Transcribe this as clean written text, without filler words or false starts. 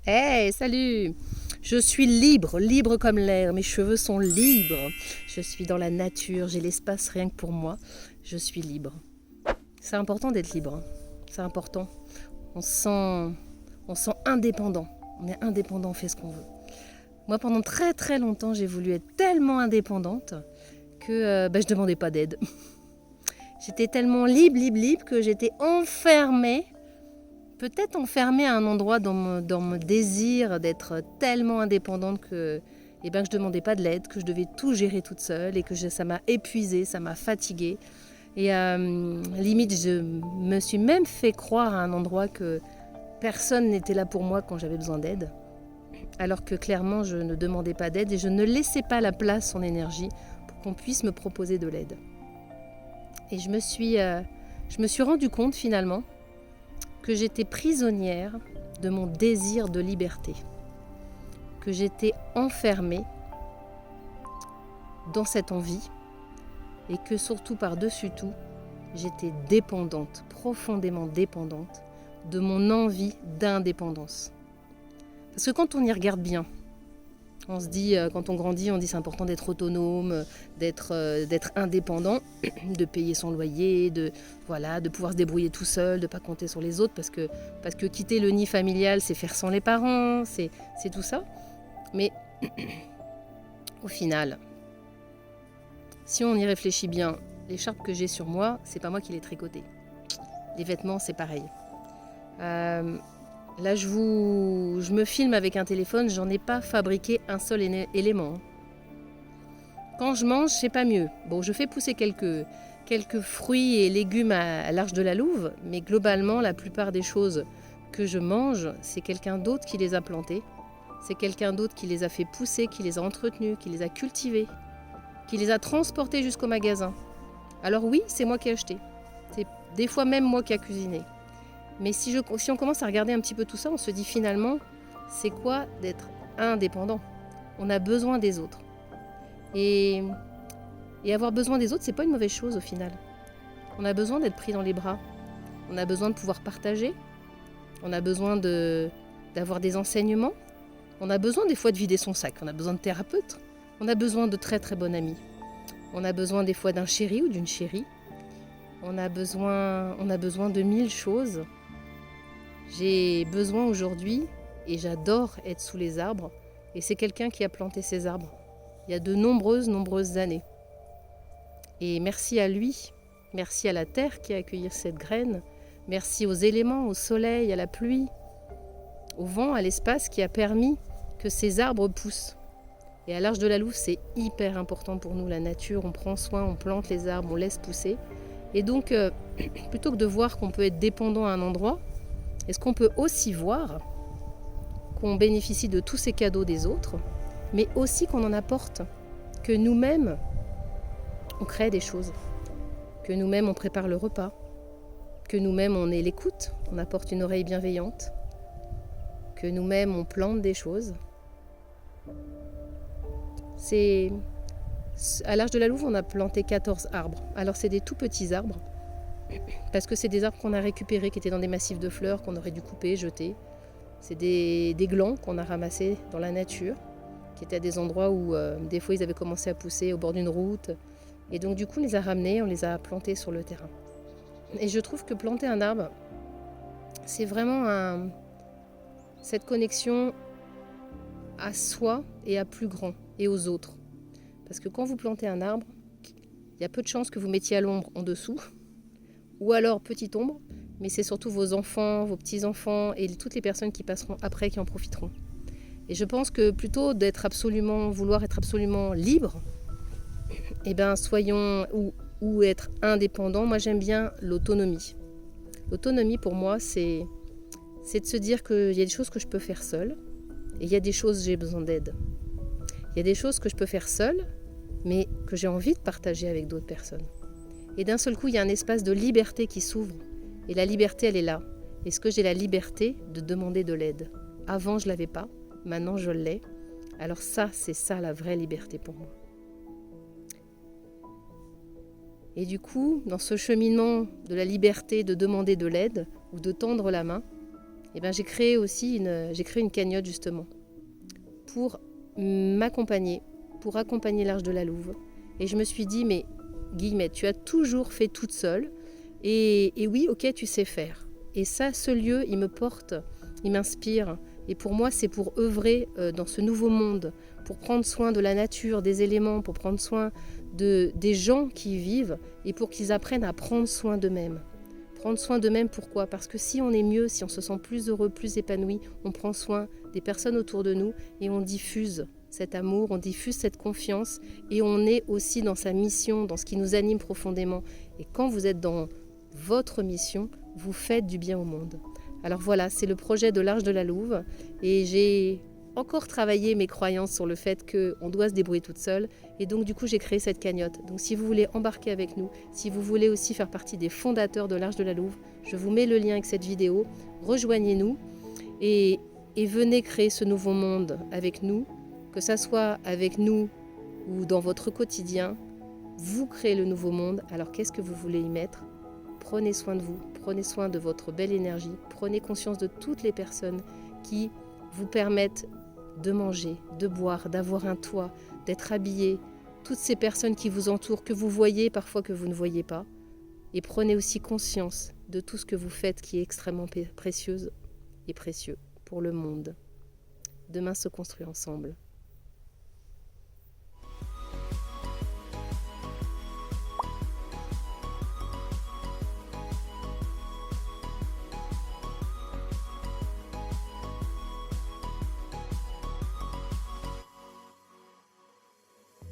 Hey, salut! Je suis libre, libre comme l'air, mes cheveux sont libres. Je suis dans la nature, j'ai l'espace rien que pour moi. Je suis libre. C'est important d'être libre, c'est important. On se sent, on se sent indépendant. On est indépendant, on fait ce qu'on veut. Moi, pendant très très longtemps, j'ai voulu être tellement indépendante que je demandais pas d'aide. J'étais tellement libre, libre, libre que j'étais enfermée. Peut-être enfermée à un endroit dans mon désir d'être tellement indépendante que je ne demandais pas de l'aide, que je devais tout gérer toute seule et que ça m'a épuisée, ça m'a fatiguée. Et limite, je me suis même fait croire à un endroit que personne n'était là pour moi quand j'avais besoin d'aide. Alors que clairement, je ne demandais pas d'aide et je ne laissais pas la place, son énergie, pour qu'on puisse me proposer de l'aide. Et je me suis rendu compte finalement que j'étais prisonnière de mon désir de liberté, que j'étais enfermée dans cette envie et que surtout par-dessus tout, j'étais dépendante, profondément dépendante de mon envie d'indépendance. Parce que quand on y regarde bien, on se dit, quand on grandit, on dit c'est important d'être autonome, d'être indépendant, de payer son loyer, de pouvoir se débrouiller tout seul, de ne pas compter sur les autres, parce que quitter le nid familial, c'est faire sans les parents, c'est tout ça. Mais au final, si on y réfléchit bien, l'écharpe que j'ai sur moi, c'est pas moi qui l'ai tricotée. Les vêtements, c'est pareil. Là, je me filme avec un téléphone, j'en ai pas fabriqué un seul élément. Quand je mange, c'est pas mieux. Bon, je fais pousser quelques fruits et légumes à l'Arche de la Louve, mais globalement, la plupart des choses que je mange, c'est quelqu'un d'autre qui les a plantées. C'est quelqu'un d'autre qui les a fait pousser, qui les a entretenues, qui les a cultivées, qui les a transportées jusqu'au magasin. Alors oui, c'est moi qui ai acheté. C'est des fois même moi qui ai cuisiné. Mais si on commence à regarder un petit peu tout ça, on se dit finalement, c'est quoi d'être indépendant? On a besoin des autres. Et avoir besoin des autres, c'est pas une mauvaise chose au final. On a besoin d'être pris dans les bras. On a besoin de pouvoir partager. On a besoin d'avoir des enseignements. On a besoin des fois de vider son sac. On a besoin de thérapeutes. On a besoin de très très bons amis. On a besoin des fois d'un chéri ou d'une chérie. On a besoin de mille choses. J'ai besoin aujourd'hui, et j'adore être sous les arbres, et c'est quelqu'un qui a planté ces arbres il y a de nombreuses années. Et merci à lui, merci à la terre qui a accueilli cette graine, merci aux éléments, au soleil, à la pluie, au vent, à l'espace qui a permis que ces arbres poussent. Et à l'Arche de la Louve, c'est hyper important pour nous, la nature, on prend soin, on plante les arbres, on laisse pousser. Et donc, plutôt que de voir qu'on peut être dépendant à un endroit, est-ce qu'on peut aussi voir qu'on bénéficie de tous ces cadeaux des autres, mais aussi qu'on en apporte, que nous-mêmes, on crée des choses, que nous-mêmes, on prépare le repas, que nous-mêmes, on est l'écoute, on apporte une oreille bienveillante, que nous-mêmes, on plante des choses. À l'Arche de la Louve, on a planté 14 arbres. Alors, c'est des tout petits arbres, parce que c'est des arbres qu'on a récupérés, qui étaient dans des massifs de fleurs, qu'on aurait dû couper, jeter. C'est des glands qu'on a ramassés dans la nature, qui étaient à des endroits où des fois ils avaient commencé à pousser au bord d'une route. Et donc du coup on les a ramenés, on les a plantés sur le terrain. Et je trouve que planter un arbre, c'est vraiment cette connexion à soi et à plus grand et aux autres. Parce que quand vous plantez un arbre, il y a peu de chances que vous mettiez à l'ombre en dessous, ou alors petite ombre, mais c'est surtout vos enfants, vos petits-enfants et toutes les personnes qui passeront après qui en profiteront. Et je pense que plutôt vouloir être absolument libre, soyons ou être indépendant. Moi j'aime bien l'autonomie. L'autonomie pour moi c'est de se dire qu'il y a des choses que je peux faire seule et il y a des choses où j'ai besoin d'aide. Il y a des choses que je peux faire seule mais que j'ai envie de partager avec d'autres personnes. Et d'un seul coup il y a un espace de liberté qui s'ouvre et la liberté elle est là. Est-ce que j'ai la liberté de demander de l'aide? Avant je ne l'avais pas, maintenant je l'ai. Alors ça, c'est ça la vraie liberté pour moi. Et du coup, dans ce cheminement de la liberté de demander de l'aide ou de tendre la main, Et ben, j'ai créé une cagnotte justement pour m'accompagner, pour accompagner l'Arche de la Louve. Et je me suis dit, mais Guillemette, tu as toujours fait toute seule. Et oui, ok, tu sais faire. Et ça, ce lieu, il me porte, il m'inspire. Et pour moi, c'est pour œuvrer dans ce nouveau monde, pour prendre soin de la nature, des éléments, pour prendre soin des gens qui y vivent et pour qu'ils apprennent à prendre soin d'eux-mêmes. Prendre soin d'eux-mêmes, pourquoi ? Parce que si on est mieux, si on se sent plus heureux, plus épanoui, on prend soin des personnes autour de nous et on diffuse cet amour, on diffuse cette confiance et on est aussi dans sa mission, dans ce qui nous anime profondément. Et quand vous êtes dans votre mission, vous faites du bien au monde. Alors voilà, c'est le projet de l'Arche de la Louve et j'ai encore travaillé mes croyances sur le fait qu'on doit se débrouiller toute seule et donc du coup j'ai créé cette cagnotte. Donc si vous voulez embarquer avec nous, si vous voulez aussi faire partie des fondateurs de l'Arche de la Louve, je vous mets le lien avec cette vidéo, rejoignez-nous et venez créer ce nouveau monde avec nous, que ça soit avec nous ou dans votre quotidien, vous créez le nouveau monde. Alors qu'est-ce que vous voulez y mettre ? Prenez soin de vous, prenez soin de votre belle énergie, prenez conscience de toutes les personnes qui vous permettent de manger, de boire, d'avoir un toit, d'être habillé, toutes ces personnes qui vous entourent, que vous voyez, parfois que vous ne voyez pas. Et prenez aussi conscience de tout ce que vous faites qui est extrêmement précieux pour le monde. Demain se construit ensemble.